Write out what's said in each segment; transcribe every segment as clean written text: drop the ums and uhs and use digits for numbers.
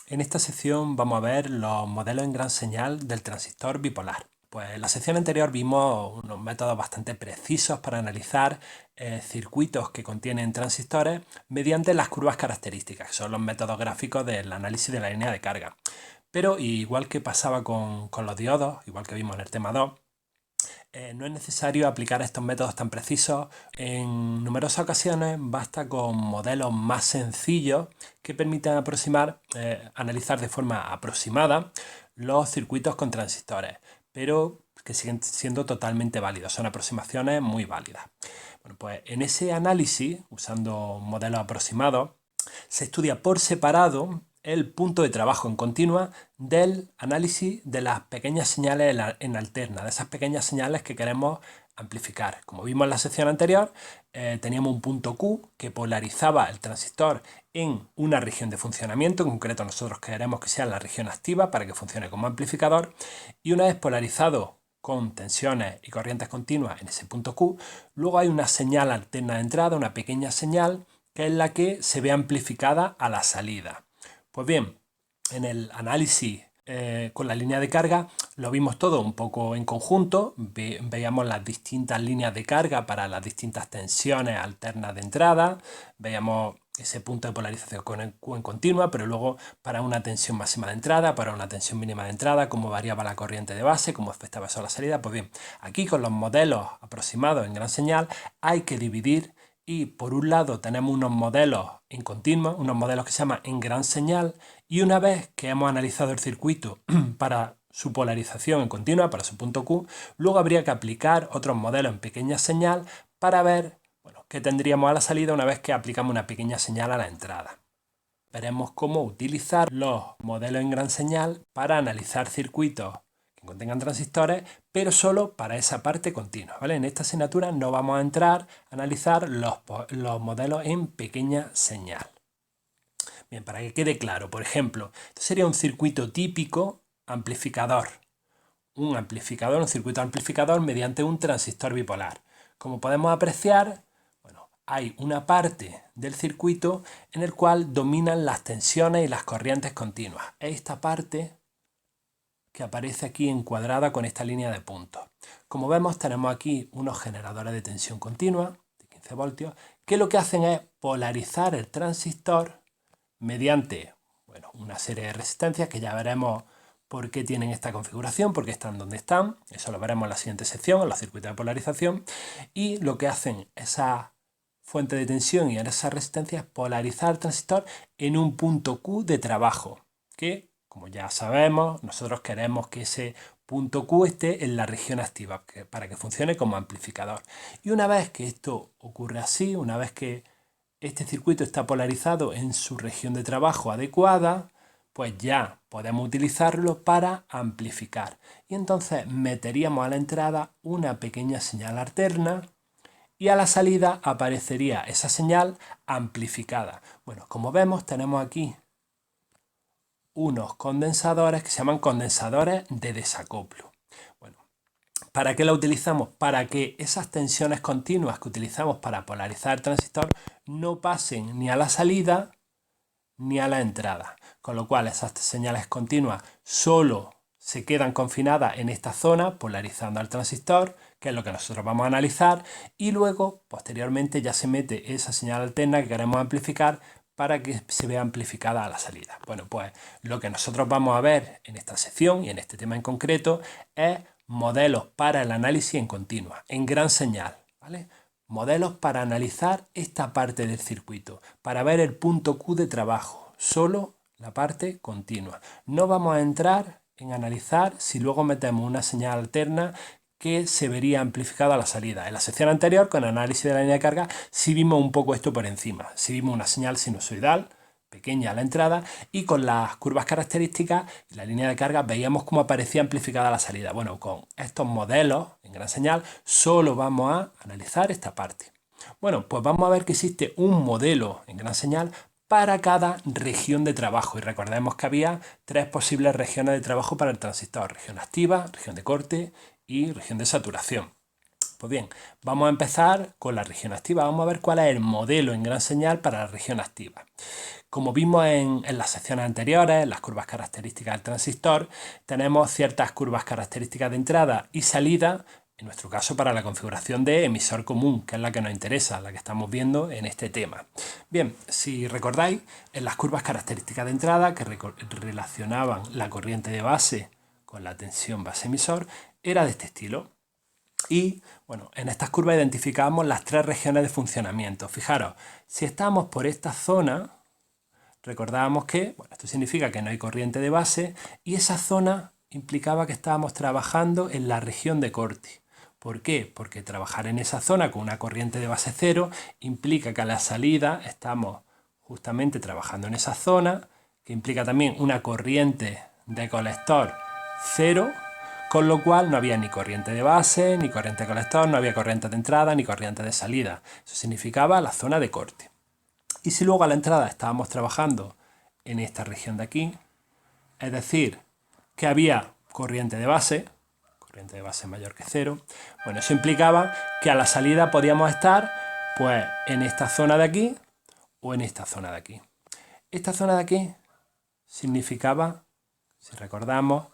En esta sección vamos a ver los modelos en gran señal del transistor bipolar. Pues en la sección anterior vimos unos métodos bastante precisos para analizar circuitos que contienen transistores mediante las curvas características, que son los métodos gráficos del análisis de la línea de carga. Pero igual que pasaba con los diodos, igual que vimos en el tema 2, no es necesario aplicar estos métodos tan precisos. En numerosas ocasiones basta con modelos más sencillos que permitan analizar de forma aproximada los circuitos con transistores, pero que siguen siendo totalmente válidos, son aproximaciones muy válidas. Bueno, pues en ese análisis, usando modelos aproximados, se estudia por separado el punto de trabajo en continua del análisis de las pequeñas señales en alterna, de esas pequeñas señales que queremos amplificar. Como vimos en la sección anterior, teníamos un punto Q que polarizaba el transistor en una región de funcionamiento, en concreto nosotros queremos que sea la región activa para que funcione como amplificador, y una vez polarizado con tensiones y corrientes continuas en ese punto Q, luego hay una señal alterna de entrada, una pequeña señal, que es la que se ve amplificada a la salida. Pues bien, en el análisis con la línea de carga lo vimos todo un poco en conjunto, veíamos las distintas líneas de carga para las distintas tensiones alternas de entrada, veíamos ese punto de polarización con el Q en continua, pero luego para una tensión máxima de entrada, para una tensión mínima de entrada, cómo variaba la corriente de base, cómo afectaba eso a la salida. Pues bien, aquí con los modelos aproximados en gran señal hay que dividir. Y por un lado tenemos unos modelos en continua, unos modelos que se llaman en gran señal, y una vez que hemos analizado el circuito para su polarización en continua, para su punto Q, luego habría que aplicar otros modelos en pequeña señal para ver qué tendríamos a la salida una vez que aplicamos una pequeña señal a la entrada. Veremos cómo utilizar los modelos en gran señal para analizar circuitos que contengan transistores, pero solo para esa parte continua, ¿vale? En esta asignatura no vamos a entrar a analizar los modelos en pequeña señal. Bien, para que quede claro, por ejemplo, esto sería un circuito típico amplificador. Un circuito amplificador mediante un transistor bipolar. Como podemos apreciar, hay una parte del circuito en el cual dominan las tensiones y las corrientes continuas. Es esta parte que aparece aquí encuadrada con esta línea de puntos. Como vemos, tenemos aquí unos generadores de tensión continua de 15 voltios que lo que hacen es polarizar el transistor mediante una serie de resistencias que ya veremos por qué tienen esta configuración, por qué están donde están. Eso lo veremos en la siguiente sección, en los circuitos de polarización. Y lo que hacen esa fuente de tensión y en esa resistencia es polarizar el transistor en un punto Q de trabajo, que, como ya sabemos, nosotros queremos que ese punto Q esté en la región activa para que funcione como amplificador. Y una vez que esto ocurre así, una vez que este circuito está polarizado en su región de trabajo adecuada, pues ya podemos utilizarlo para amplificar. Y entonces meteríamos a la entrada una pequeña señal alterna y a la salida aparecería esa señal amplificada. Bueno, como vemos tenemos aquí unos condensadores que se llaman condensadores de desacoplo. ¿Para qué la utilizamos? Para que esas tensiones continuas que utilizamos para polarizar el transistor no pasen ni a la salida ni a la entrada. Con lo cual esas señales continuas solo se quedan confinadas en esta zona, polarizando al transistor, que es lo que nosotros vamos a analizar, y luego, posteriormente, ya se mete esa señal alterna que queremos amplificar para que se vea amplificada a la salida. Bueno, pues lo que nosotros vamos a ver en esta sección y en este tema en concreto es modelos para el análisis en continua, en gran señal, ¿vale? Modelos para analizar esta parte del circuito, para ver el punto Q de trabajo, solo la parte continua. No vamos a entrar en analizar si luego metemos una señal alterna que se vería amplificada a la salida. En la sección anterior, con el análisis de la línea de carga, sí vimos un poco esto por encima. Sí vimos una señal sinusoidal pequeña a la entrada y con las curvas características y la línea de carga veíamos cómo aparecía amplificada la salida. Bueno, con estos modelos en gran señal solo vamos a analizar esta parte. Bueno, pues vamos a ver que existe un modelo en gran señal para cada región de trabajo y recordemos que había 3 posibles regiones de trabajo para el transistor: región activa, región de corte y región de saturación. Pues bien, vamos a empezar con la región activa. Vamos a ver cuál es el modelo en gran señal para la región activa. Como vimos en las secciones anteriores, en las curvas características del transistor, tenemos ciertas curvas características de entrada y salida, en nuestro caso para la configuración de emisor común, que es la que nos interesa, la que estamos viendo en este tema. Bien, si recordáis, en las curvas características de entrada que relacionaban la corriente de base con la tensión base emisor, era de este estilo. Y bueno, en estas curvas identificamos las tres regiones de funcionamiento. Fijaros, si estamos por esta zona, recordábamos que, bueno, esto significa que no hay corriente de base y esa zona implicaba que estábamos trabajando en la región de corte. ¿Por qué? Porque trabajar en esa zona con una corriente de base cero implica que a la salida estamos justamente trabajando en esa zona, que implica también una corriente de colector cero, con lo cual no había ni corriente de base, ni corriente de colector, no había corriente de entrada, ni corriente de salida. Eso significaba la zona de corte. Y si luego a la entrada estábamos trabajando en esta región de aquí, es decir, que había corriente de base mayor que cero, bueno, eso implicaba que a la salida podíamos estar pues en esta zona de aquí o en esta zona de aquí. Esta zona de aquí significaba, si recordamos,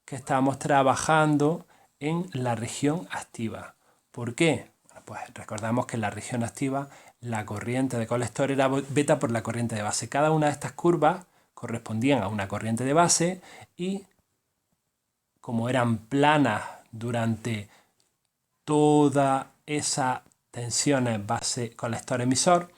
que estábamos trabajando en la región activa. ¿Por qué? Bueno, pues recordamos que en la región activa la corriente de colector era beta por la corriente de base. Cada una de estas curvas correspondían a una corriente de base y como eran planas durante toda esa tensiones base colector emisor,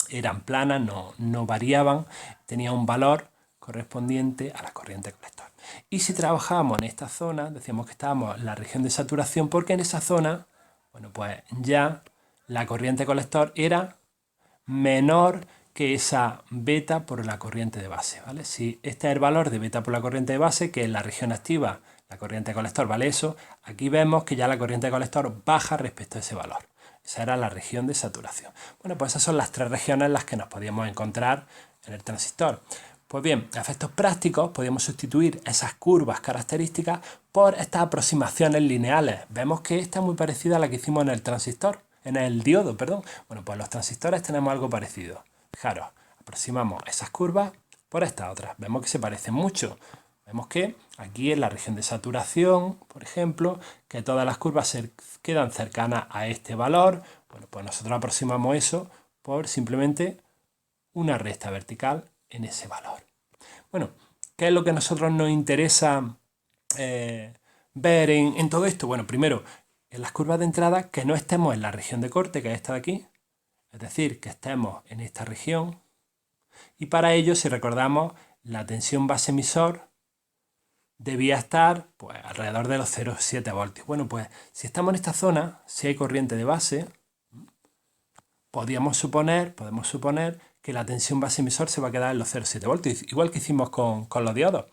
eran planas, no variaban, tenía un valor correspondiente a la corriente colector. Y si trabajábamos en esta zona, decíamos que estábamos en la región de saturación, porque en esa zona, bueno, pues ya la corriente colector era menor que esa beta por la corriente de base, ¿vale? Si este es el valor de beta por la corriente de base, que en la región activa la corriente de colector vale eso, aquí vemos que ya la corriente de colector baja respecto a ese valor. Esa era la región de saturación. Bueno, pues esas son las tres regiones en las que nos podíamos encontrar en el transistor. Pues bien, a efectos prácticos podemos sustituir esas curvas características por estas aproximaciones lineales. Vemos que esta es muy parecida a la que hicimos en el transistor, en el diodo, perdón. Bueno, pues los transistores tenemos algo parecido. Fijaros, aproximamos esas curvas por estas otras. Vemos que se parecen mucho. Vemos que aquí en la región de saturación, por ejemplo, que todas las curvas se quedan cercanas a este valor. Bueno, pues nosotros aproximamos eso por simplemente una recta vertical en ese valor. Bueno, ¿qué es lo que a nosotros nos interesa ver en todo esto? Bueno, primero, en las curvas de entrada, que no estemos en la región de corte, que es esta de aquí, es decir, que estemos en esta región. Y para ello, si recordamos, la tensión base emisor debía estar pues, alrededor de los 0,7 voltios. Bueno, pues si estamos en esta zona, si hay corriente de base, podemos suponer que la tensión base emisor se va a quedar en los 0,7 voltios, igual que hicimos con los diodos.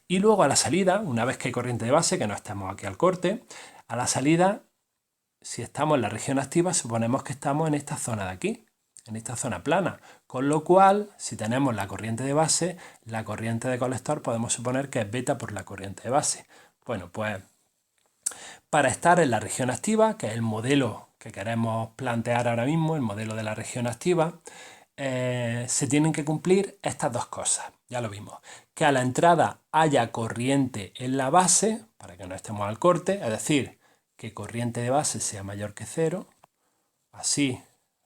Y luego a la salida, una vez que hay corriente de base, que no estamos aquí al corte, a la salida, si estamos en la región activa, suponemos que estamos en esta zona de aquí, en esta zona plana. Con lo cual, si tenemos la corriente de base, la corriente de colector podemos suponer que es beta por la corriente de base. Bueno, pues para estar en la región activa, que es el modelo que queremos plantear ahora mismo, el modelo de la región activa, se tienen que cumplir estas dos cosas. Ya lo vimos. Que a la entrada haya corriente en la base, para que no estemos al corte, es decir, que corriente de base sea mayor que cero. Así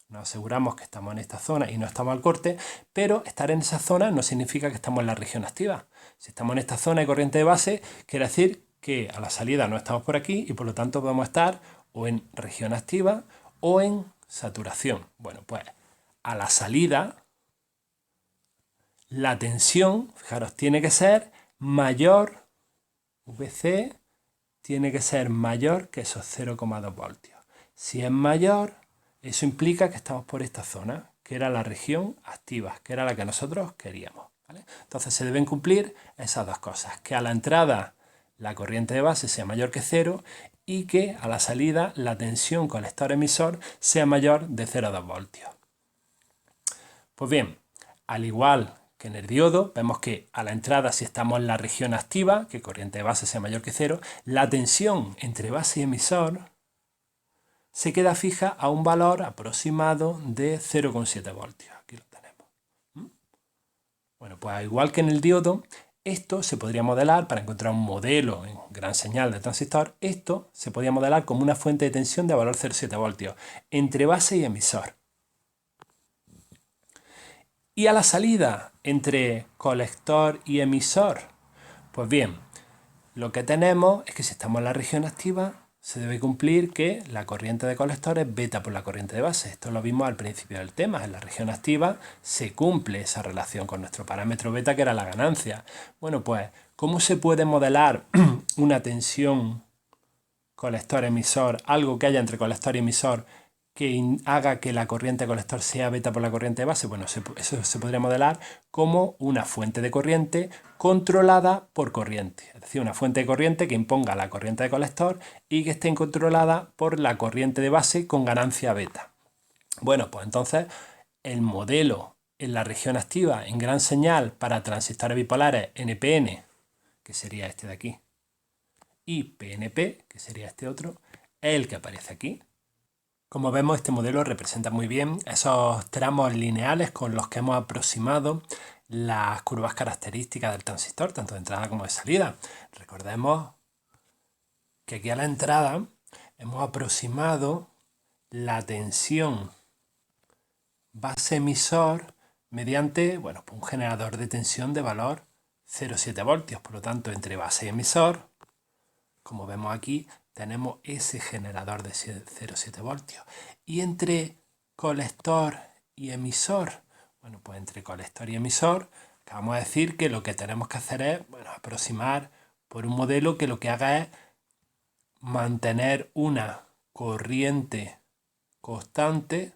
nos aseguramos que estamos en esta zona y no estamos al corte, pero estar en esa zona no significa que estamos en la región activa. Si estamos en esta zona de corriente de base, quiere decir que a la salida no estamos por aquí y por lo tanto podemos estar o en región activa o en saturación. Bueno, pues a la salida la tensión, fijaros, tiene que ser mayor, VC tiene que ser mayor que esos 0,2 voltios. Si es mayor, eso implica que estamos por esta zona, que era la región activa, que era la que nosotros queríamos, ¿vale? Entonces se deben cumplir esas dos cosas, que a la entrada la corriente de base sea mayor que cero y que a la salida la tensión colector-emisor sea mayor de 0,2 voltios. Pues bien, al igual que en el diodo, vemos que a la entrada, si estamos en la región activa, que corriente de base sea mayor que cero, la tensión entre base y emisor se queda fija a un valor aproximado de 0,7 voltios. Aquí lo tenemos. Bueno, pues igual que en el diodo, esto se podría modelar para encontrar un modelo en gran señal de transistor. Esto se podría modelar como una fuente de tensión de valor 0,7 voltios entre base y emisor. Y a la salida entre colector y emisor, pues bien, lo que tenemos es que si estamos en la región activa, se debe cumplir que la corriente de colector es beta por la corriente de base. Esto lo vimos al principio del tema. En la región activa se cumple esa relación con nuestro parámetro beta, que era la ganancia. Bueno, pues, ¿cómo se puede modelar una tensión colector-emisor, algo que haya entre colector y emisor, que haga que la corriente de colector sea beta por la corriente de base? Bueno, eso se podría modelar como una fuente de corriente controlada por corriente. Es decir, una fuente de corriente que imponga la corriente de colector y que esté controlada por la corriente de base con ganancia beta. Bueno, pues entonces el modelo en la región activa en gran señal para transistores bipolares NPN, que sería este de aquí, y PNP, que sería este otro, es el que aparece aquí. Como vemos, este modelo representa muy bien esos tramos lineales con los que hemos aproximado las curvas características del transistor, tanto de entrada como de salida. Recordemos que aquí a la entrada hemos aproximado la tensión base-emisor mediante pues un generador de tensión de valor 0,7 voltios. Por lo tanto, entre base y emisor, como vemos aquí, tenemos ese generador de 0,7 voltios. Y entre colector y emisor, bueno, pues entre colector y emisor, acabamos de decir que lo que tenemos que hacer es aproximar por un modelo que lo que haga es mantener una corriente constante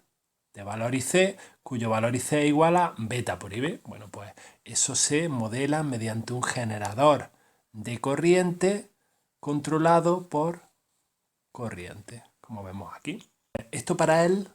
de valor IC, cuyo valor IC es igual a beta por IB. Bueno, pues eso se modela mediante un generador de corriente controlado por corriente, como vemos aquí. Esto para el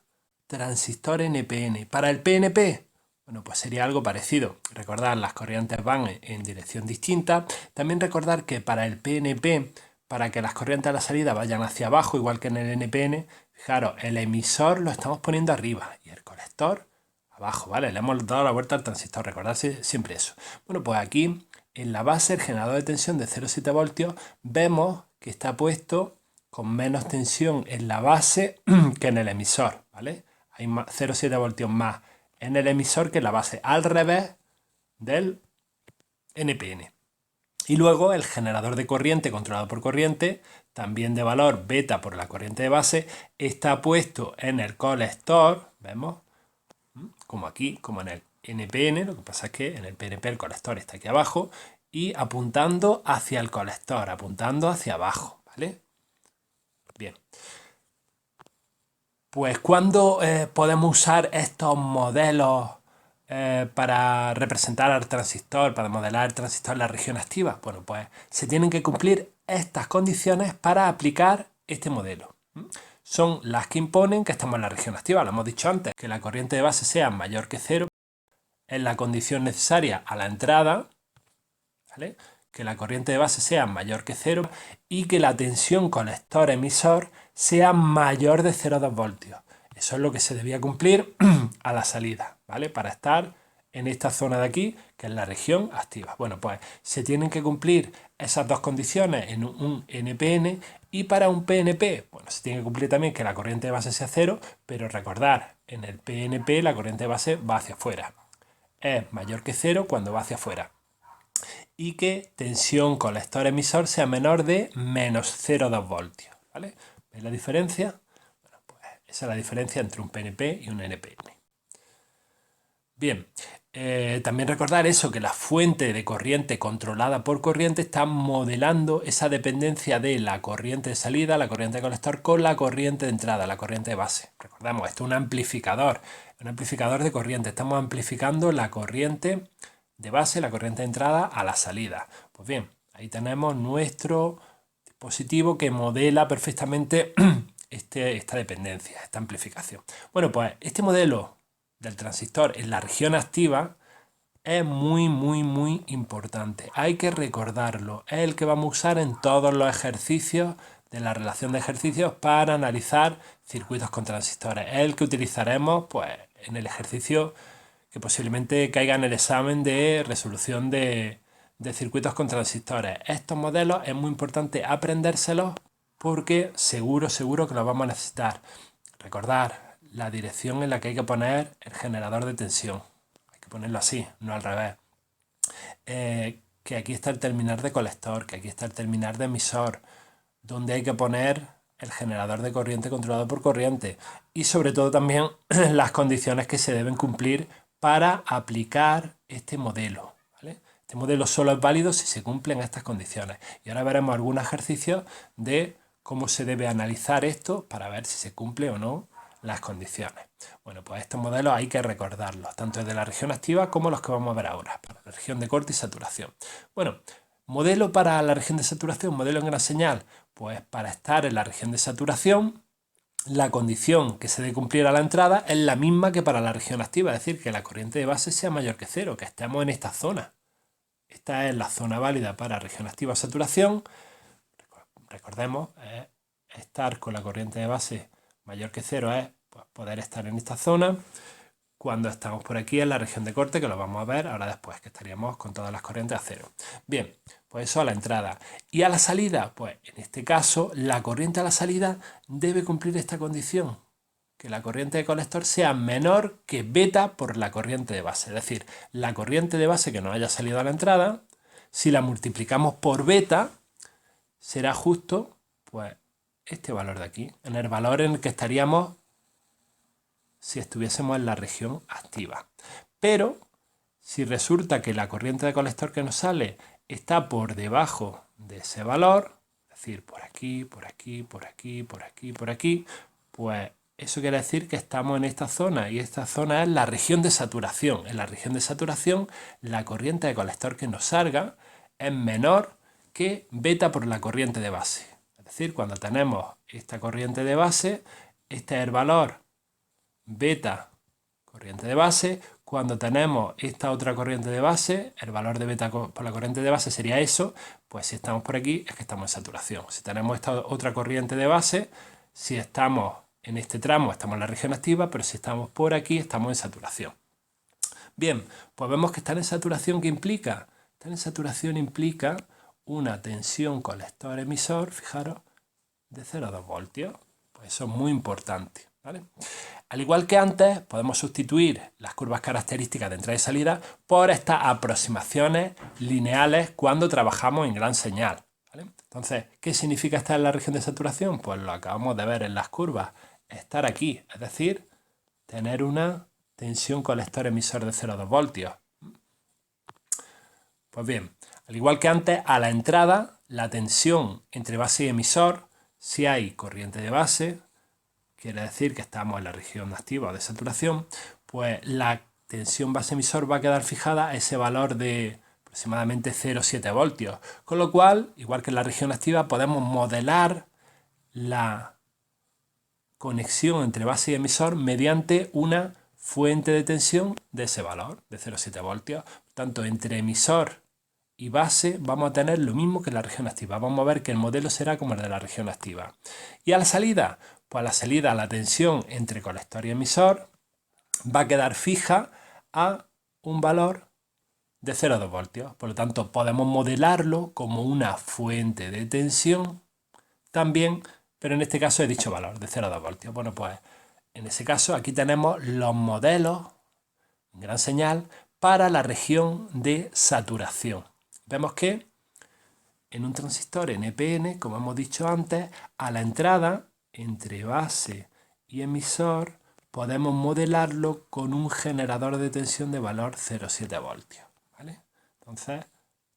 transistor NPN. Para el PNP, bueno, pues sería algo parecido. Recordar, las corrientes van en dirección distinta. También recordar que para el PNP, para que las corrientes a la salida vayan hacia abajo, igual que en el NPN, fijaros, el emisor lo estamos poniendo arriba y el colector abajo, ¿vale? Le hemos dado la vuelta al transistor, recordad siempre eso. Bueno, pues aquí en la base, el generador de tensión de 0,7 voltios, vemos que está puesto con menos tensión en la base que en el emisor, ¿vale? Hay 0,7 voltios más en el emisor que en la base, al revés del NPN. Y luego el generador de corriente controlado por corriente, también de valor beta por la corriente de base, está puesto en el colector, ¿vemos? Como aquí, como en el NPN, lo que pasa es que en el PNP el colector está aquí abajo y apuntando hacia el colector, apuntando hacia abajo, ¿vale? Bien. Pues ¿cuándo podemos usar estos modelos para representar al transistor, para modelar el transistor en la región activa? Bueno, pues se tienen que cumplir estas condiciones para aplicar este modelo. Son las que imponen que estamos en la región activa. Lo hemos dicho antes, que la corriente de base sea mayor que 0, es la condición necesaria a la entrada, ¿vale? Que la corriente de base sea mayor que 0 y que la tensión colector-emisor sea mayor de 0,2 voltios. Eso es lo que se debía cumplir a la salida, ¿vale? Para estar en esta zona de aquí, que es la región activa. Bueno, pues se tienen que cumplir esas dos condiciones en un NPN, y para un PNP, bueno, se tiene que cumplir también que la corriente de base sea 0, pero recordar, en el PNP la corriente de base va hacia afuera. Es mayor que 0 cuando va hacia afuera. Y que tensión colector-emisor sea menor de menos 0,2 voltios, ¿vale? ¿Veis la diferencia? Bueno, pues esa es la diferencia entre un PNP y un NPN. Bien, también recordar eso, que la fuente de corriente controlada por corriente está modelando esa dependencia de la corriente de salida, la corriente de colector, con la corriente de entrada, la corriente de base. Recordamos, esto es un amplificador de corriente. Estamos amplificando la corriente de base, la corriente de entrada a la salida. Pues bien, ahí tenemos nuestro dispositivo que modela perfectamente esta dependencia, esta amplificación. Bueno, pues este modelo del transistor en la región activa es muy importante. Hay que recordarlo. Es el que vamos a usar en todos los ejercicios de la relación de ejercicios para analizar circuitos con transistores. Es el que utilizaremos pues, en el ejercicio que posiblemente caiga en el examen de resolución de circuitos con transistores. Estos modelos es muy importante aprendérselos porque seguro que los vamos a necesitar. Recordar la dirección en la que hay que poner el generador de tensión. Hay que ponerlo así, no al revés. Que aquí está el terminal de colector, que aquí está el terminal de emisor, donde hay que poner el generador de corriente controlado por corriente y sobre todo también las condiciones que se deben cumplir para aplicar este modelo. ¿Vale? Este modelo solo es válido si se cumplen estas condiciones. Y ahora veremos algunos ejercicios de cómo se debe analizar esto para ver si se cumple o no las condiciones. Bueno, pues estos modelos hay que recordarlos, tanto de la región activa como los que vamos a ver ahora, para la región de corte y saturación. Bueno, modelo para la región de saturación, modelo en gran señal, pues para estar en la región de saturación, la condición que se debe cumplir a la entrada es la misma que para la región activa, es decir, que la corriente de base sea mayor que cero, que estemos en esta zona. Esta es la zona válida para región activa saturación. Recordemos, estar con la corriente de base mayor que cero es pues, poder estar en esta zona. Cuando estamos por aquí en la región de corte, que lo vamos a ver ahora después, que estaríamos con todas las corrientes a cero. Bien, pues eso a la entrada. Y a la salida, pues en este caso, la corriente a la salida debe cumplir esta condición, que la corriente de colector sea menor que beta por la corriente de base. Es decir, la corriente de base que nos haya salido a la entrada, si la multiplicamos por beta, será justo pues este valor de aquí, en el valor en el que estaríamos si estuviésemos en la región activa. Pero si resulta que la corriente de colector que nos sale está por debajo de ese valor, es decir, por aquí, por aquí, por aquí, por aquí, por aquí, pues eso quiere decir que estamos en esta zona y esta zona es la región de saturación. En la región de saturación la corriente de colector que nos salga es menor que beta por la corriente de base. Es decir, cuando tenemos esta corriente de base, este es el valor beta corriente de base. Cuando tenemos esta otra corriente de base, el valor de beta por la corriente de base sería eso, pues si estamos por aquí es que estamos en saturación. Si tenemos esta otra corriente de base, si estamos en este tramo estamos en la región activa, pero si estamos por aquí estamos en saturación. Bien, pues vemos que estar en saturación, ¿qué implica? Estar en saturación implica una tensión colector-emisor, fijaros, de 0,2 voltios. Pues eso es muy importante, ¿vale? Al igual que antes, podemos sustituir las curvas características de entrada y salida por estas aproximaciones lineales cuando trabajamos en gran señal, ¿vale? Entonces, ¿qué significa estar en la región de saturación? Pues lo acabamos de ver en las curvas, estar aquí, es decir, tener una tensión colector-emisor de 0,2 voltios. Pues bien, al igual que antes, a la entrada, la tensión entre base y emisor, si hay corriente de base, quiere decir que estamos en la región activa o de saturación, pues la tensión base emisor va a quedar fijada a ese valor de aproximadamente 0,7 voltios. Con lo cual, igual que en la región activa, podemos modelar la conexión entre base y emisor mediante una fuente de tensión de ese valor, de 0,7 voltios. Tanto entre emisor y base vamos a tener lo mismo que en la región activa. Vamos a ver que el modelo será como el de la región activa. Y a la salida, pues a la salida la tensión entre colector y emisor va a quedar fija a un valor de 0,2 voltios. Por lo tanto, podemos modelarlo como una fuente de tensión también, pero en este caso he dicho valor de 0,2 voltios. Bueno, pues en ese caso aquí tenemos los modelos en gran señal para la región de saturación. Vemos que en un transistor NPN, como hemos dicho antes, a la entrada entre base y emisor podemos modelarlo con un generador de tensión de valor 0,7 voltios, ¿vale? Entonces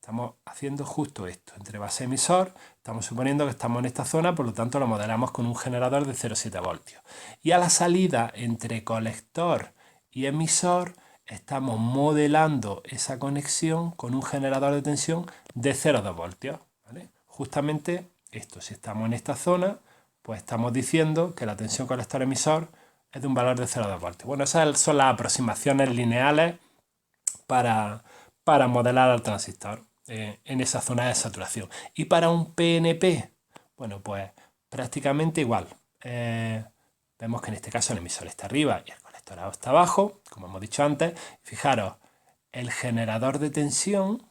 estamos haciendo justo esto, entre base y emisor, estamos suponiendo que estamos en esta zona, por lo tanto lo modelamos con un generador de 0,7 voltios. Y a la salida entre colector y emisor estamos modelando esa conexión con un generador de tensión de 0,2 voltios, ¿vale? Justamente esto, si estamos en esta zona, pues estamos diciendo que la tensión colector-emisor es de un valor de 0,2 voltios. Bueno, esas son las aproximaciones lineales para modelar al transistor en esa zona de saturación. Y para un PNP, bueno, pues prácticamente igual. Vemos que en este caso el emisor está arriba y el colector está abajo, como hemos dicho antes. Fijaros, el generador de tensión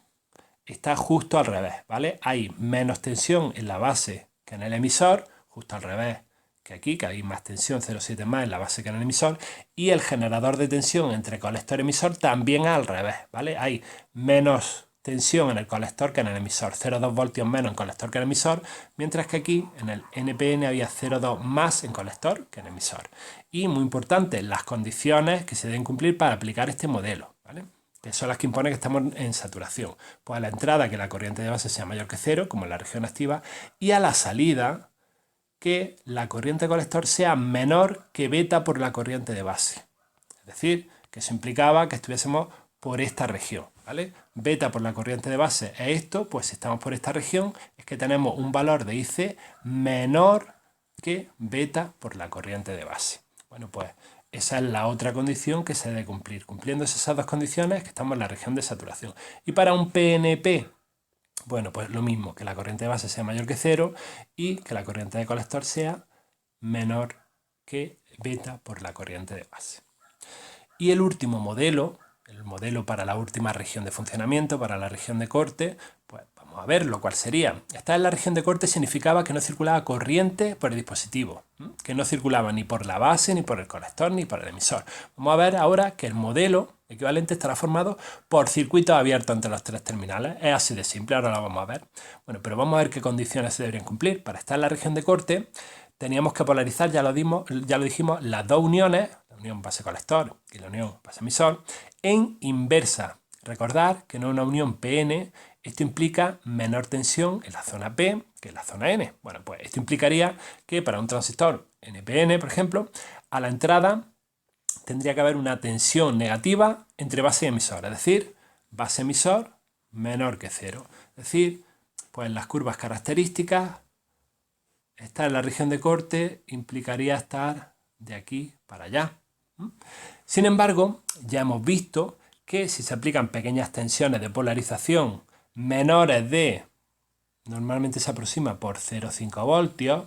está justo al revés, ¿vale? Hay menos tensión en la base que en el emisor, justo al revés que aquí, que hay más tensión, 0,7 más en la base que en el emisor, y el generador de tensión entre colector y emisor también al revés, ¿vale? Hay menos tensión en el colector que en el emisor, 0,2 voltios menos en colector que en el emisor, mientras que aquí en el NPN había 0,2 más en colector que en emisor. Y muy importante, las condiciones que se deben cumplir para aplicar este modelo, ¿vale? Que son las que imponen que estamos en saturación. Pues a la entrada que la corriente de base sea mayor que cero, como en la región activa, y a la salida que la corriente de colector sea menor que beta por la corriente de base. Es decir, que eso implicaba que estuviésemos por esta región, ¿vale? Beta por la corriente de base es esto, pues si estamos por esta región es que tenemos un valor de IC menor que beta por la corriente de base. Bueno, pues esa es la otra condición que se debe cumplir. Cumpliendo esas dos condiciones que estamos en la región de saturación. Y para un PNP, bueno, pues lo mismo, que la corriente de base sea mayor que cero y que la corriente de colector sea menor que beta por la corriente de base. Y el último modelo, el modelo para la última región de funcionamiento, para la región de corte, pues vamos a ver lo cual sería. Estar en la región de corte significaba que no circulaba corriente por el dispositivo, que no circulaba ni por la base, ni por el colector, ni por el emisor. Vamos a ver ahora que el modelo equivalente estará formado por circuitos abiertos entre los tres terminales. Es así de simple, ahora lo vamos a ver. Bueno, pero vamos a ver qué condiciones se deberían cumplir. Para estar en la región de corte teníamos que polarizar, ya lo dijimos, las dos uniones, la unión base-colector y la unión base-emisor, en inversa. Recordar que no es una unión PN, esto implica menor tensión en la zona P que en la zona N. Bueno, pues esto implicaría que para un transistor NPN, por ejemplo, a la entrada tendría que haber una tensión negativa entre base y emisor, es decir, base-emisor menor que cero. Es decir, pues en las curvas características, estar en la región de corte implicaría estar de aquí para allá. Sin embargo, ya hemos visto que si se aplican pequeñas tensiones de polarización menores de, normalmente se aproxima por 0,5 voltios,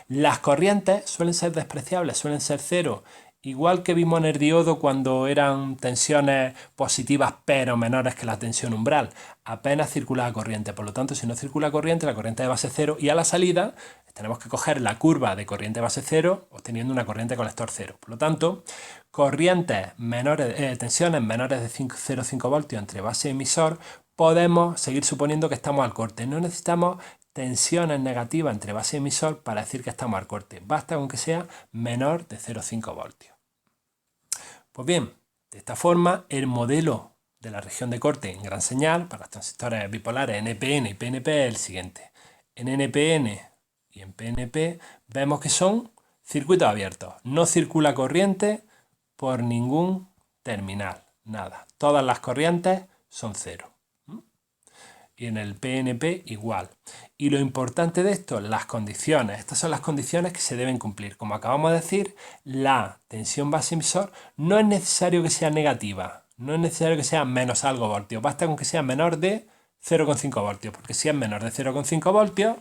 las corrientes suelen ser despreciables, suelen ser cero, igual que vimos en el diodo cuando eran tensiones positivas pero menores que la tensión umbral. Apenas circula corriente, por lo tanto si no circula corriente, la corriente de base cero, y a la salida tenemos que coger la curva de corriente base cero obteniendo una corriente colector cero. Por lo tanto, corrientes menores, tensiones menores de 0,5 voltios entre base y emisor, podemos seguir suponiendo que estamos al corte. No necesitamos tensiones negativas entre base y emisor para decir que estamos al corte. Basta con que sea menor de 0,5 voltios. Pues bien, de esta forma el modelo de la región de corte en gran señal para los transistores bipolares NPN y PNP es el siguiente. En NPN y en PNP vemos que son circuitos abiertos. No circula corriente por ningún terminal, nada. Todas las corrientes son cero. Y en el PNP igual. Y lo importante de esto, las condiciones. Estas son las condiciones que se deben cumplir. Como acabamos de decir, la tensión base-emisor no es necesario que sea negativa. No es necesario que sea menos algo voltios. Basta con que sea menor de 0,5 voltios. Porque si es menor de 0,5 voltios,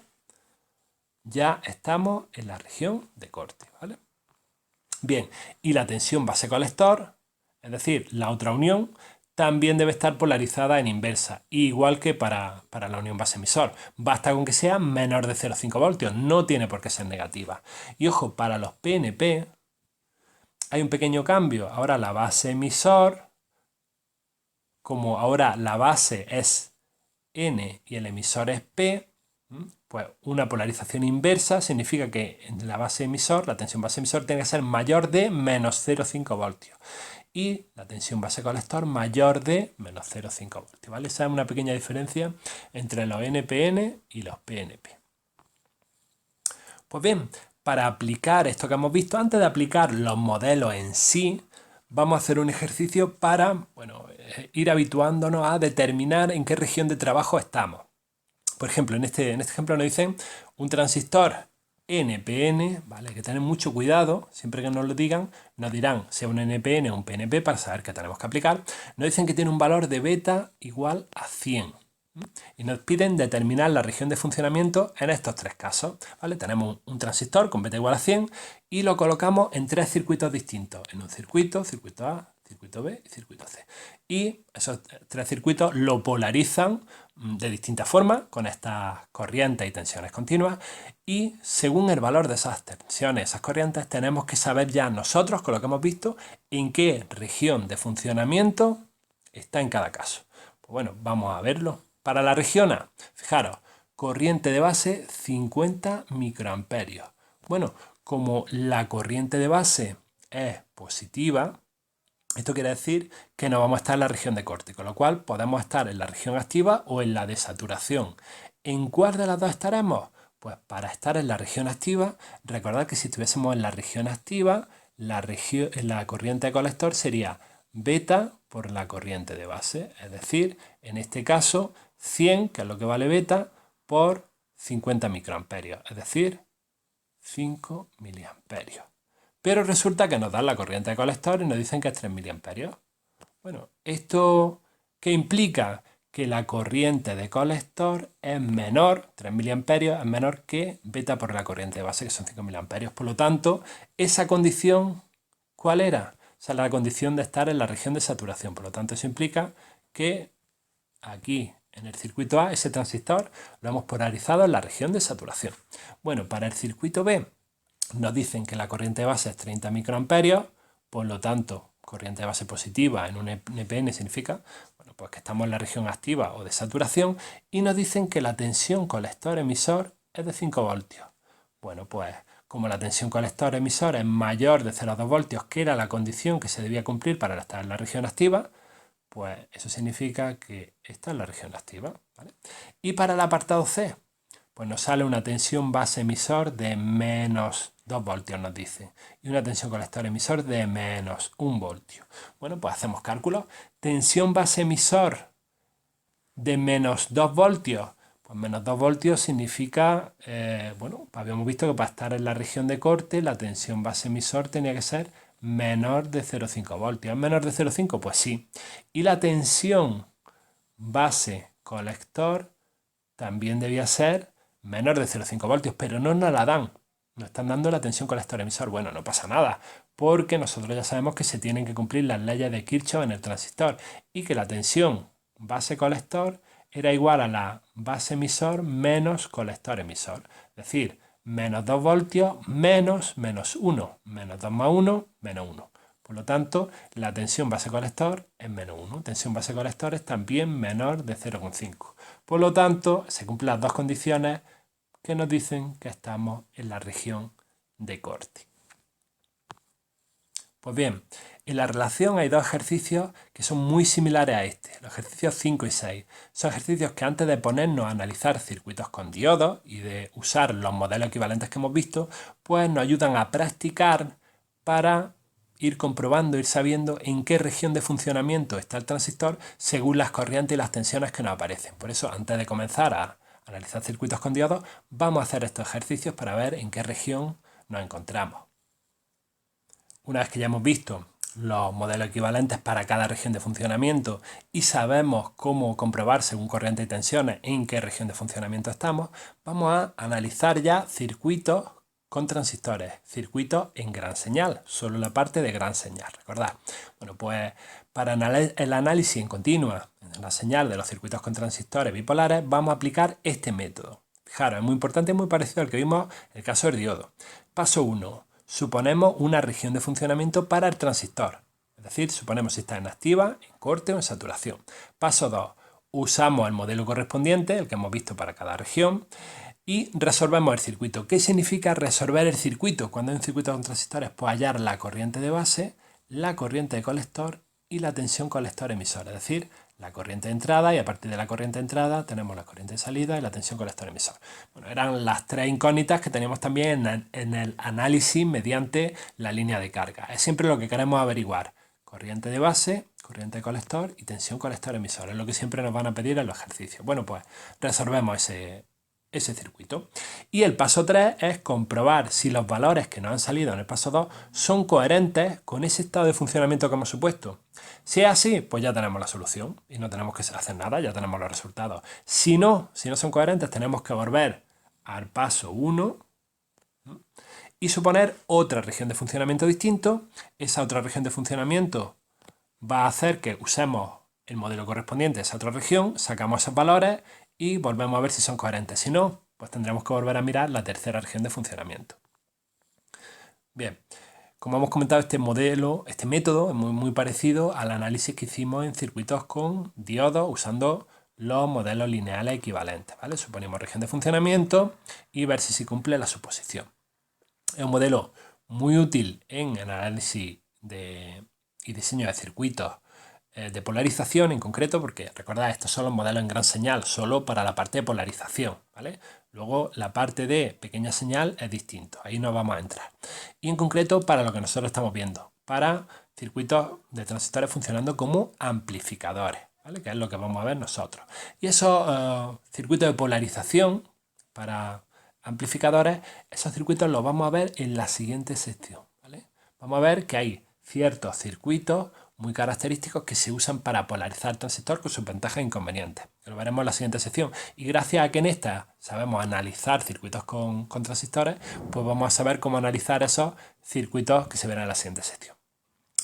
ya estamos en la región de corte, ¿vale? Bien, y la tensión base-colector, es decir, la otra unión, también debe estar polarizada en inversa, igual que para la unión base-emisor. Basta con que sea menor de 0,5 voltios, no tiene por qué ser negativa. Y ojo, para los PNP hay un pequeño cambio. Ahora la base-emisor, como ahora la base es N y el emisor es P, pues una polarización inversa significa que en la base emisor, la tensión base emisor tiene que ser mayor de menos 0,5 voltios y la tensión base colector mayor de menos 0,5 voltios, ¿vale? Esa es una pequeña diferencia entre los NPN y los PNP. Pues bien, para aplicar esto que hemos visto, antes de aplicar los modelos en sí, vamos a hacer un ejercicio para, ir habituándonos a determinar en qué región de trabajo estamos. Por ejemplo, en este ejemplo nos dicen un transistor NPN, ¿vale? Hay que tener mucho cuidado, siempre que nos lo digan, nos dirán sea un NPN o un PNP para saber qué tenemos que aplicar. Nos dicen que tiene un valor de beta igual a 100. Y nos piden determinar la región de funcionamiento en estos tres casos, ¿vale? Tenemos un transistor con beta igual a 100 y lo colocamos en tres circuitos distintos. En un circuito, circuito A, circuito B y circuito C. Y esos tres circuitos lo polarizan de distintas formas con estas corrientes y tensiones continuas, y según el valor de esas tensiones, esas corrientes, tenemos que saber ya nosotros, con lo que hemos visto, en qué región de funcionamiento está en cada caso. Pues bueno, vamos a verlo. Para la región A, fijaros, corriente de base 50 microamperios. Bueno, como la corriente de base es positiva, esto quiere decir que no vamos a estar en la región de corte, con lo cual podemos estar en la región activa o en la de saturación. ¿En cuál de las dos estaremos? Pues para estar en la región activa, recordad que si estuviésemos en la región activa, la corriente de colector sería beta por la corriente de base, es decir, en este caso 100, que es lo que vale beta, por 50 microamperios, es decir, 5 miliamperios. Pero resulta que nos dan la corriente de colector y nos dicen que es 3 miliamperios. Bueno, ¿esto qué implica? Que la corriente de colector es menor, 3 miliamperios, es menor que beta por la corriente de base, que son 5 miliamperios. Por lo tanto, esa condición, ¿cuál era? O sea, la condición de estar en la región de saturación. Por lo tanto, eso implica que aquí en el circuito A, ese transistor, lo hemos polarizado en la región de saturación. Bueno, para el circuito B, nos dicen que la corriente de base es 30 microamperios, por lo tanto, corriente de base positiva en un NPN significa, bueno, pues que estamos en la región activa o de saturación, y nos dicen que la tensión colector-emisor es de 5 voltios. Bueno, pues como la tensión colector-emisor es mayor de 0,2 voltios, que era la condición que se debía cumplir para estar en la región activa, pues eso significa que esta es la región activa, ¿vale? Y para el apartado C, pues nos sale una tensión base emisor de menos 2 voltios, nos dice, y una tensión colector emisor de menos 1 voltio. Bueno, pues hacemos cálculos. Tensión base emisor de menos 2 voltios. Pues menos 2 voltios significa, bueno, habíamos visto que para estar en la región de corte, la tensión base emisor tenía que ser menor de 0,5 voltios. ¿Es menor de 0,5? Pues sí. Y la tensión base colector también debía ser menor de 0,5 voltios, pero no nos la dan. Nos están dando la tensión colector-emisor. Bueno, no pasa nada, porque nosotros ya sabemos que se tienen que cumplir las leyes de Kirchhoff en el transistor y que la tensión base-colector era igual a la base-emisor menos colector-emisor. Es decir, menos 2 voltios menos 1. Menos 2 más 1, menos 1. Por lo tanto, la tensión base-colector es menos 1. Tensión base-colector es también menor de 0,5. Por lo tanto, se cumplen las dos condiciones que nos dicen que estamos en la región de corte. Pues bien, en la relación hay dos ejercicios que son muy similares a este, los ejercicios 5 y 6. Son ejercicios que antes de ponernos a analizar circuitos con diodos y de usar los modelos equivalentes que hemos visto, pues nos ayudan a practicar para ir comprobando, ir sabiendo en qué región de funcionamiento está el transistor según las corrientes y las tensiones que nos aparecen. Por eso, antes de comenzar a analizar circuitos con diodos, vamos a hacer estos ejercicios para ver en qué región nos encontramos. Una vez que ya hemos visto los modelos equivalentes para cada región de funcionamiento y sabemos cómo comprobar según corriente y tensiones en qué región de funcionamiento estamos, vamos a analizar ya circuitos con transistores, circuitos en gran señal, solo la parte de gran señal, recordad. Bueno, pues para el análisis en continua en la señal de los circuitos con transistores bipolares vamos a aplicar este método. Fijaros, es muy importante y muy parecido al que vimos en el caso del diodo. Paso 1. Suponemos una región de funcionamiento para el transistor. Es decir, suponemos si está en activa, en corte o en saturación. Paso 2. Usamos el modelo correspondiente, el que hemos visto para cada región, y resolvemos el circuito. ¿Qué significa resolver el circuito? Cuando hay un circuito con transistores, pues hallar la corriente de base, la corriente de colector y la tensión colector-emisor. Es decir, la corriente de entrada, y a partir de la corriente de entrada tenemos la corriente de salida y la tensión colector-emisor. Bueno, eran las tres incógnitas que teníamos también en el análisis mediante la línea de carga. Es siempre lo que queremos averiguar. Corriente de base, corriente de colector y tensión colector-emisor. Es lo que siempre nos van a pedir en los ejercicios. Bueno, pues resolvemos ese circuito. Y el paso 3 es comprobar si los valores que nos han salido en el paso 2 son coherentes con ese estado de funcionamiento que hemos supuesto. Si es así, pues ya tenemos la solución y no tenemos que hacer nada, ya tenemos los resultados. Si no son coherentes, tenemos que volver al paso 1 y suponer otra región de funcionamiento distinto. Esa otra región de funcionamiento va a hacer que usemos el modelo correspondiente a esa otra región, sacamos esos valores y volvemos a ver si son coherentes. Si no, pues tendremos que volver a mirar la tercera región de funcionamiento. Bien, como hemos comentado, este método es muy parecido al análisis que hicimos en circuitos con diodos usando los modelos lineales equivalentes, ¿vale? Suponemos región de funcionamiento y ver si se cumple la suposición. Es un modelo muy útil en el análisis y diseño de circuitos de polarización en concreto, porque recordad, estos son los modelos en gran señal, solo para la parte de polarización, ¿vale? Luego la parte de pequeña señal es distinto, ahí no vamos a entrar. Y en concreto para lo que nosotros estamos viendo, para circuitos de transistores funcionando como amplificadores, ¿vale? Que es lo que vamos a ver nosotros. Y esos circuitos de polarización para amplificadores, esos circuitos los vamos a ver en la siguiente sección, ¿vale? Vamos a ver que hay ciertos circuitos muy característicos que se usan para polarizar transistor con sus ventajas e inconvenientes. Lo veremos en la siguiente sección. Y gracias a que en esta sabemos analizar circuitos con transistores, pues vamos a saber cómo analizar esos circuitos que se verán en la siguiente sección.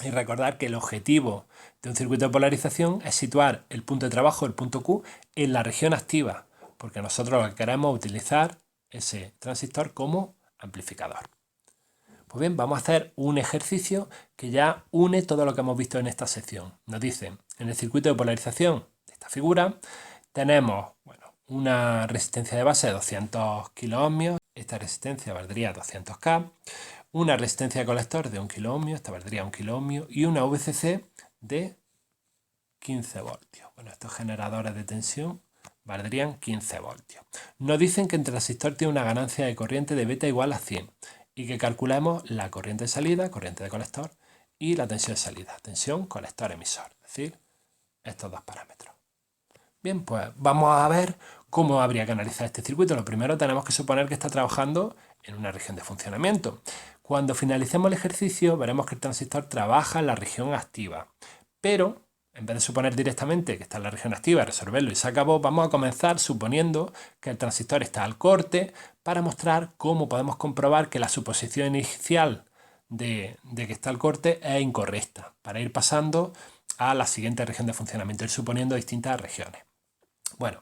Y recordar que el objetivo de un circuito de polarización es situar el punto de trabajo, el punto Q, en la región activa, porque nosotros lo que queremos es utilizar ese transistor como amplificador. Pues bien, vamos a hacer un ejercicio que ya une todo lo que hemos visto en esta sección. Nos dice, en el circuito de polarización de esta figura, tenemos una resistencia de base de 200 kiloohmios, esta resistencia valdría 200K, una resistencia de colector de 1 kiloohmio, esta valdría 1 kiloohmio, y una VCC de 15 voltios. Bueno, estos generadores de tensión valdrían 15 voltios. Nos dicen que el transistor tiene una ganancia de corriente de beta igual a 100 y que calculemos la corriente de salida, corriente de colector, y la tensión de salida, tensión colector-emisor, es decir, estos dos parámetros. Bien, pues vamos a ver cómo habría que analizar este circuito. Lo primero, tenemos que suponer que está trabajando en una región de funcionamiento. Cuando finalicemos el ejercicio, veremos que el transistor trabaja en la región activa, pero en vez de suponer directamente que está en la región activa, resolverlo y se acabó, vamos a comenzar suponiendo que el transistor está al corte para mostrar cómo podemos comprobar que la suposición inicial de que está al corte es incorrecta, para ir pasando a la siguiente región de funcionamiento, ir suponiendo distintas regiones. Bueno,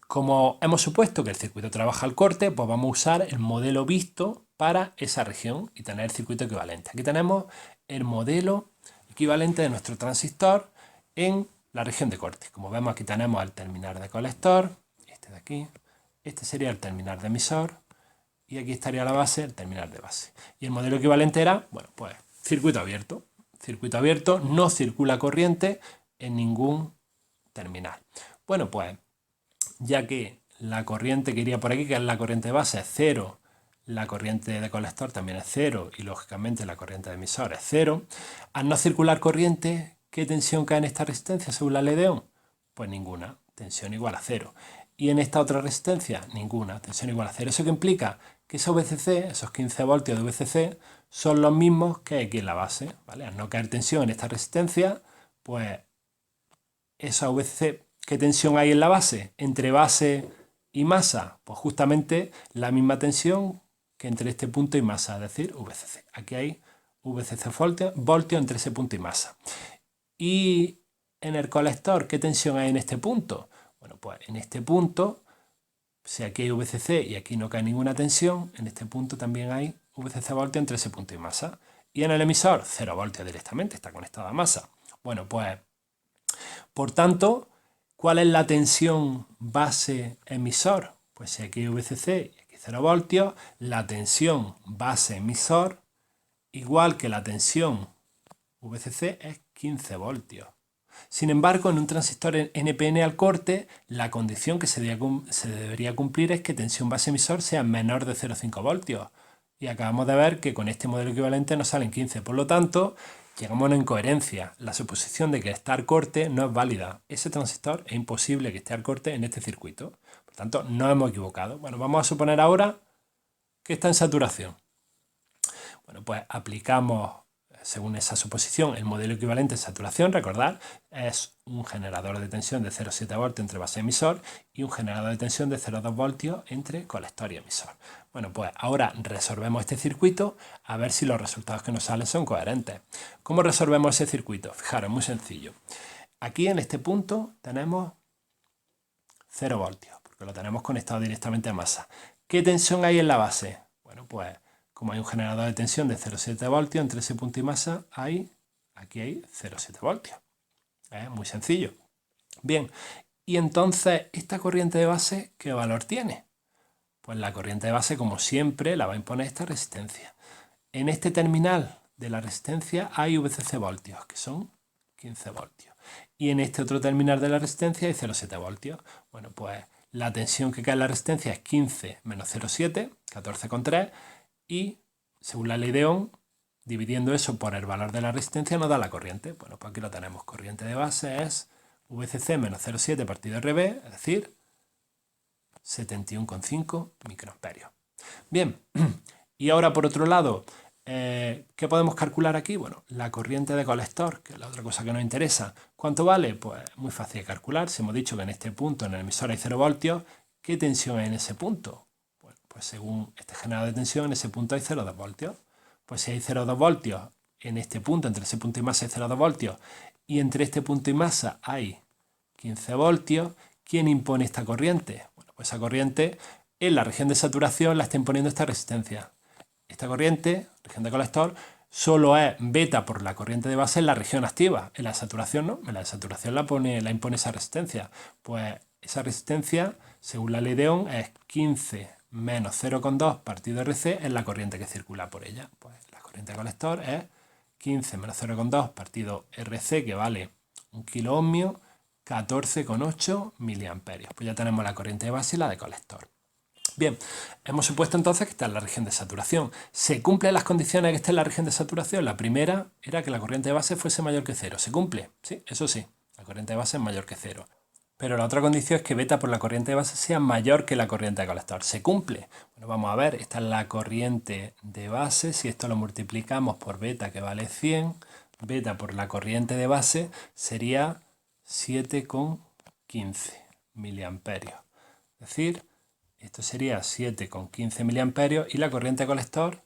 como hemos supuesto que el circuito trabaja al corte, pues vamos a usar el modelo visto para esa región y tener el circuito equivalente. Aquí tenemos el modelo equivalente de nuestro transistor en la región de corte. Como vemos, aquí tenemos el terminal de colector, este de aquí, este sería el terminal de emisor y aquí estaría la base, el terminal de base. Y el modelo equivalente era, bueno, pues circuito abierto. Circuito abierto, no circula corriente en ningún terminal. Bueno, pues ya que la corriente que iría por aquí, que es la corriente de base, es 0, la corriente de colector también es 0 y lógicamente la corriente de emisor es 0, al no circular corriente, ¿qué tensión cae en esta resistencia según la ley de Ohm? Pues ninguna, tensión igual a 0. Y en esta otra resistencia, ninguna, tensión igual a 0. ¿Eso qué implica? Que esos VCC, esos 15 voltios de VCC, son los mismos que aquí en la base, ¿vale? Al no caer tensión en esta resistencia, pues esa VCC, ¿qué tensión hay en la base? Entre base y masa, pues justamente la misma tensión que entre este punto y masa, es decir, VCC. Aquí hay VCC voltios entre ese punto y masa. Y en el colector, ¿qué tensión hay en este punto? Bueno, pues en este punto, si aquí hay VCC y aquí no cae ninguna tensión, en este punto también hay VCC voltios entre ese punto y masa. Y en el emisor, 0 voltios directamente, está conectado a masa. Bueno, pues, por tanto, ¿cuál es la tensión base emisor? Pues si aquí hay VCC y aquí 0 voltios, la tensión base emisor, igual que la tensión VCC, es 15 voltios. Sin embargo, en un transistor NPN al corte, la condición que se debería cumplir es que tensión base emisor sea menor de 0,5 voltios. Y acabamos de ver que con este modelo equivalente nos salen 15. Por lo tanto, llegamos a una incoherencia. La suposición de que está al corte no es válida. Ese transistor es imposible que esté al corte en este circuito. Por Por tanto, no hemos equivocado. Bueno, vamos a suponer ahora que está en saturación. Bueno, pues aplicamos, según esa suposición, el modelo equivalente de saturación. Recordad, es un generador de tensión de 0,7 voltios entre base y emisor y un generador de tensión de 0,2 voltios entre colector y emisor. Bueno, pues ahora resolvemos este circuito a ver si los resultados que nos salen son coherentes. ¿Cómo resolvemos ese circuito? Fijaros, muy sencillo. Aquí en este punto tenemos 0 voltios, porque lo tenemos conectado directamente a masa. ¿Qué tensión hay en la base? Bueno, pues como hay un generador de tensión de 0,7 voltios, entre ese punto y masa aquí hay 0,7 voltios. Es muy sencillo. Bien, y entonces, ¿esta corriente de base qué valor tiene? Pues la corriente de base, como siempre, la va a imponer esta resistencia. En este terminal de la resistencia hay VCC voltios, que son 15 voltios. Y en este otro terminal de la resistencia hay 0,7 voltios. Bueno, pues la tensión que cae en la resistencia es 15 menos 0,7, 14,3. Y según la ley de Ohm, dividiendo eso por el valor de la resistencia nos da la corriente. Bueno, pues aquí lo tenemos. Corriente de base es VCC menos 0,7 partido RB, es decir, 71,5 microamperios. Bien, y ahora por otro lado, ¿qué podemos calcular aquí? Bueno, la corriente de colector, que es la otra cosa que nos interesa. ¿Cuánto vale? Pues muy fácil de calcular. Si hemos dicho que en este punto, en el emisor hay 0 voltios, ¿qué tensión hay en ese punto? Bueno, pues según este generador de tensión, en ese punto hay 0,2 voltios. Pues si hay 0,2 voltios en este punto, entre ese punto y masa hay 0,2 voltios, y entre este punto y masa hay 15 voltios, ¿quién impone esta corriente? Bueno, pues esa corriente en la región de saturación la está imponiendo esta resistencia. Esta corriente, región de colector, solo es beta por la corriente de base en la región activa. En la saturación no, en la saturación la impone esa resistencia. Pues esa resistencia, según la ley de Ohm, es 15 menos 0,2 partido RC es la corriente que circula por ella. Pues la corriente de colector es 15 menos 0,2 partido RC, que vale 1 kilo ohmio, 14,8 miliamperios. Pues ya tenemos la corriente de base y la de colector. Bien, hemos supuesto entonces que está en la región de saturación. ¿Se cumplen las condiciones que esté en la región de saturación? La primera era que la corriente de base fuese mayor que cero. ¿Se cumple? Sí, eso sí, la corriente de base es mayor que cero. Pero la otra condición es que beta por la corriente de base sea mayor que la corriente de colector. ¿Se cumple? Bueno, vamos a ver, esta es la corriente de base. Si esto lo multiplicamos por beta, que vale 100, beta por la corriente de base sería 7,15 miliamperios. Es decir, esto sería 7,15 miliamperios y la corriente de colector,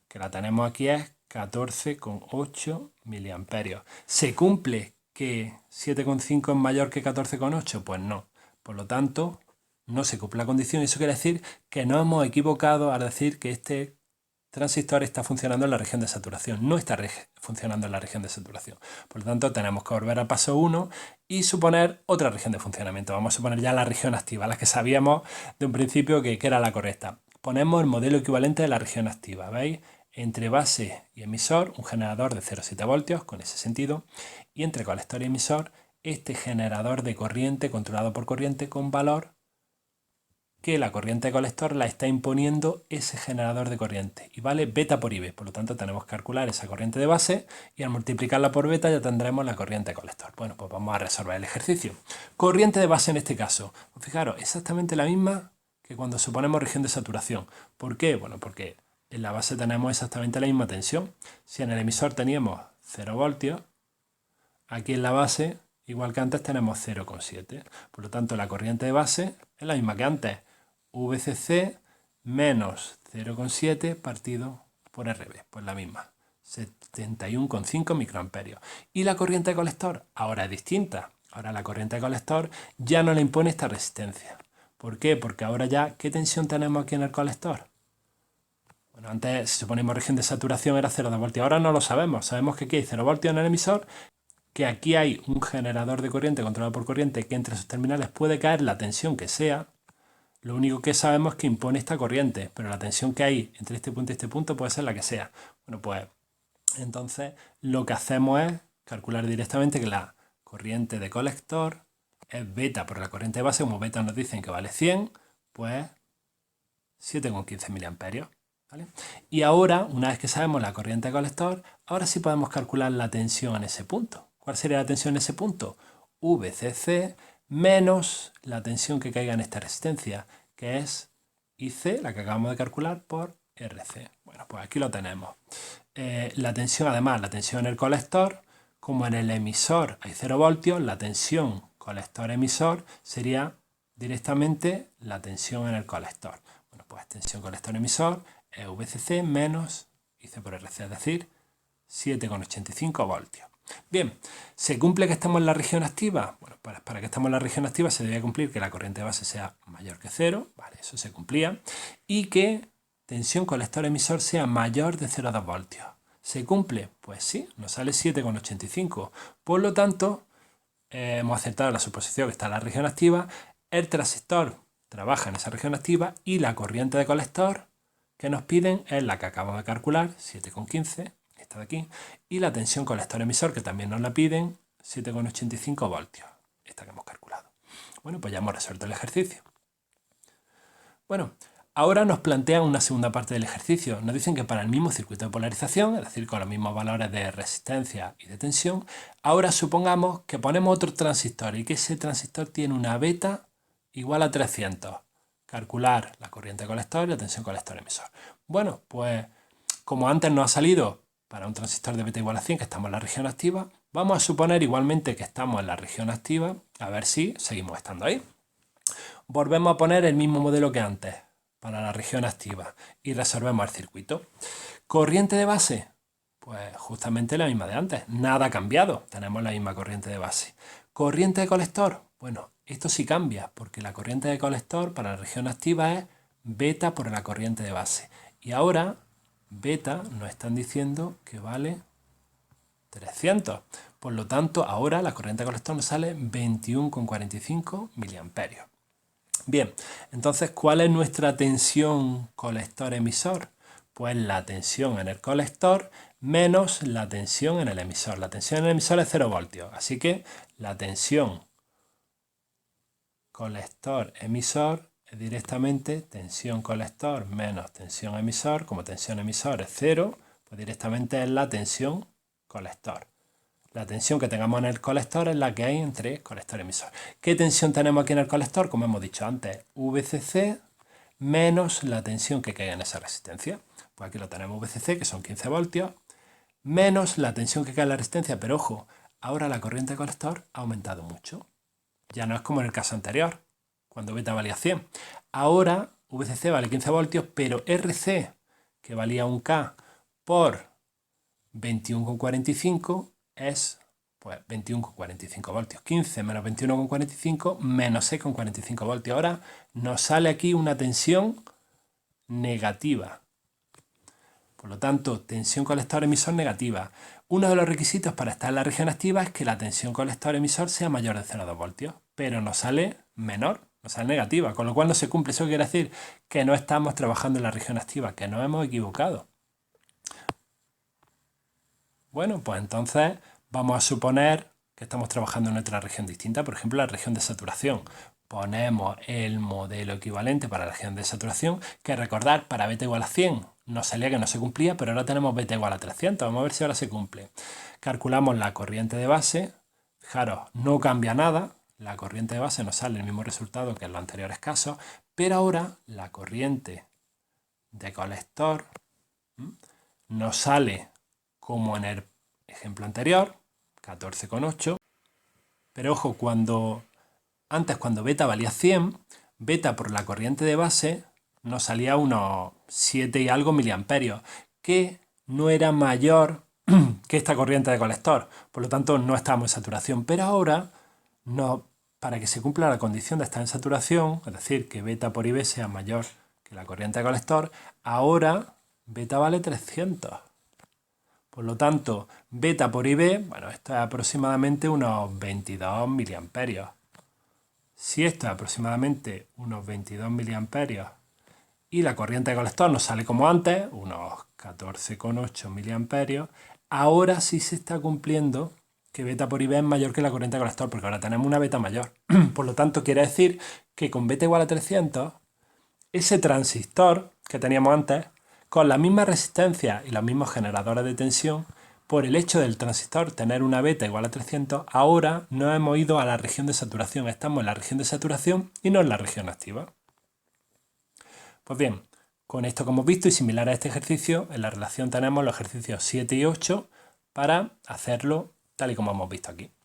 que la tenemos aquí, es 14,8 miliamperios. ¿Se cumple que 7,5 es mayor que 14,8? Pues no. Por lo tanto, no se cumple la condición. Eso quiere decir que no hemos equivocado al decir que este transistor está funcionando en la región de saturación. No está funcionando en la región de saturación. Por lo tanto, tenemos que volver al paso 1 y suponer otra región de funcionamiento. Vamos a suponer ya la región activa, la que sabíamos de un principio que era la correcta. Ponemos el modelo equivalente de la región activa. ¿Veis? Entre base y emisor, un generador de 0,7 voltios, con ese sentido. Y entre colector y emisor, este generador de corriente controlado por corriente con valor que la corriente de colector la está imponiendo ese generador de corriente y vale beta por IB. Por lo tanto, tenemos que calcular esa corriente de base y al multiplicarla por beta ya tendremos la corriente de colector. Bueno, pues vamos a resolver el ejercicio. Corriente de base en este caso. Pues fijaros, exactamente la misma que cuando suponemos región de saturación. ¿Por qué? Bueno, porque en la base tenemos exactamente la misma tensión. Si en el emisor teníamos 0 voltios, aquí en la base, igual que antes, tenemos 0,7. Por lo tanto, la corriente de base es la misma que antes. VCC menos 0,7 partido por RB, pues la misma, 71,5 microamperios. ¿Y la corriente de colector? Ahora es distinta. Ahora la corriente de colector ya no le impone esta resistencia. ¿Por qué? Porque ahora ya, ¿qué tensión tenemos aquí en el colector? Bueno, antes, si suponemos región de saturación, era 0,2 voltios. Ahora no lo sabemos. Sabemos que aquí hay 0 voltios en el emisor, que aquí hay un generador de corriente controlado por corriente que entre sus terminales puede caer la tensión que sea. Lo único que sabemos es que impone esta corriente, pero la tensión que hay entre este punto y este punto puede ser la que sea. Bueno, pues entonces lo que hacemos es calcular directamente que la corriente de colector es beta por la corriente de base. Como beta nos dicen que vale 100, pues 7,15 miliamperios. ¿Vale? Y ahora, una vez que sabemos la corriente de colector, ahora sí podemos calcular la tensión en ese punto. ¿Cuál sería la tensión en ese punto? VCC menos la tensión que caiga en esta resistencia, que es IC, la que acabamos de calcular, por RC. Bueno, pues aquí lo tenemos. La tensión, además, la tensión en el colector, como en el emisor hay 0 voltios, la tensión colector-emisor sería directamente la tensión en el colector. Bueno, pues tensión colector-emisor es VCC menos IC por RC, es decir, 7,85 voltios. Bien, ¿se cumple que estamos en la región activa? Bueno, para que estemos en la región activa se debe cumplir que la corriente de base sea mayor que 0, vale, eso se cumplía, y que tensión colector-emisor sea mayor de 0,2 voltios. ¿Se cumple? Pues sí, nos sale 7,85. Por lo tanto, hemos acertado la suposición que está en la región activa, el transistor trabaja en esa región activa y la corriente de colector que nos piden es la que acabamos de calcular, 7,15, esta de aquí, y la tensión colector-emisor que también nos la piden, 7,85 voltios, esta que hemos calculado. Bueno, pues ya hemos resuelto el ejercicio. Bueno, ahora nos plantean una segunda parte del ejercicio. Nos dicen que para el mismo circuito de polarización, es decir, con los mismos valores de resistencia y de tensión, ahora supongamos que ponemos otro transistor y que ese transistor tiene una beta igual a 300. Calcular la corriente colector y la tensión colector-emisor. Bueno, pues como antes nos ha salido para un transistor de beta igual a 100 que estamos en la región activa, vamos a suponer igualmente que estamos en la región activa, a ver si seguimos estando ahí. Volvemos a poner el mismo modelo que antes para la región activa y resolvemos el circuito. ¿Corriente de base? Pues justamente la misma de antes, nada ha cambiado, tenemos la misma corriente de base. ¿Corriente de colector? Bueno, esto sí cambia, porque la corriente de colector para la región activa es beta por la corriente de base. Y ahora, beta nos están diciendo que vale 300. Por lo tanto, ahora la corriente de colector nos sale 21,45 miliamperios. Bien, entonces, ¿cuál es nuestra tensión colector-emisor? Pues la tensión en el colector menos la tensión en el emisor. La tensión en el emisor es 0 voltios, así que la tensión colector-emisor es directamente tensión colector menos tensión emisor. Como tensión emisor es 0, pues directamente es la tensión colector. La tensión que tengamos en el colector es la que hay entre colector y emisor. ¿Qué tensión tenemos aquí en el colector? Como hemos dicho antes, VCC menos la tensión que caiga en esa resistencia. Pues aquí lo tenemos, VCC, que son 15 voltios, menos la tensión que cae en la resistencia. Pero ojo, ahora la corriente de colector ha aumentado mucho. Ya no es como en el caso anterior, cuando beta valía 100. Ahora VCC vale 15 voltios, pero RC, que valía 1K por 21,45, es pues 21,45 voltios. 15 menos 21,45 menos 6,45 voltios. Ahora nos sale aquí una tensión negativa. Por lo tanto, tensión colector-emisor negativa. Uno de los requisitos para estar en la región activa es que la tensión colector-emisor sea mayor de 0,2 voltios, pero nos sale menor, nos sale negativa, con lo cual no se cumple. Eso quiere decir que no estamos trabajando en la región activa, que nos hemos equivocado. Bueno, pues entonces vamos a suponer que estamos trabajando en otra región distinta, por ejemplo, la región de saturación. Ponemos el modelo equivalente para la región de saturación, que recordar, para beta igual a 100 nos salía que no se cumplía, pero ahora tenemos beta igual a 300. Vamos a ver si ahora se cumple. Calculamos la corriente de base. Fijaros, no cambia nada. La corriente de base nos sale el mismo resultado que en los anteriores casos, pero ahora la corriente de colector nos sale como en el ejemplo anterior, 14,8. Pero ojo, cuando beta valía 100, beta por la corriente de base nos salía unos 7 y algo miliamperios, que no era mayor que esta corriente de colector. Por lo tanto, no estábamos en saturación. Pero ahora, para que se cumpla la condición de estar en saturación, es decir, que beta por IB sea mayor que la corriente de colector, ahora beta vale 300. Por lo tanto, beta por IB, bueno, esto es aproximadamente unos 22 miliamperios. Si esto es aproximadamente unos 22 miliamperios y la corriente de colector nos sale como antes, unos 14,8 miliamperios, ahora sí se está cumpliendo que beta por IB es mayor que la corriente de colector, porque ahora tenemos una beta mayor. Por lo tanto, quiere decir que con beta igual a 300, ese transistor que teníamos antes, con la misma resistencia y los mismos generadores de tensión, por el hecho del transistor tener una beta igual a 300, ahora no hemos ido a la región de saturación. Estamos en la región de saturación y no en la región activa. Pues bien, con esto que hemos visto y similar a este ejercicio, en la relación tenemos los ejercicios 7 y 8 para hacerlo tal y como hemos visto aquí.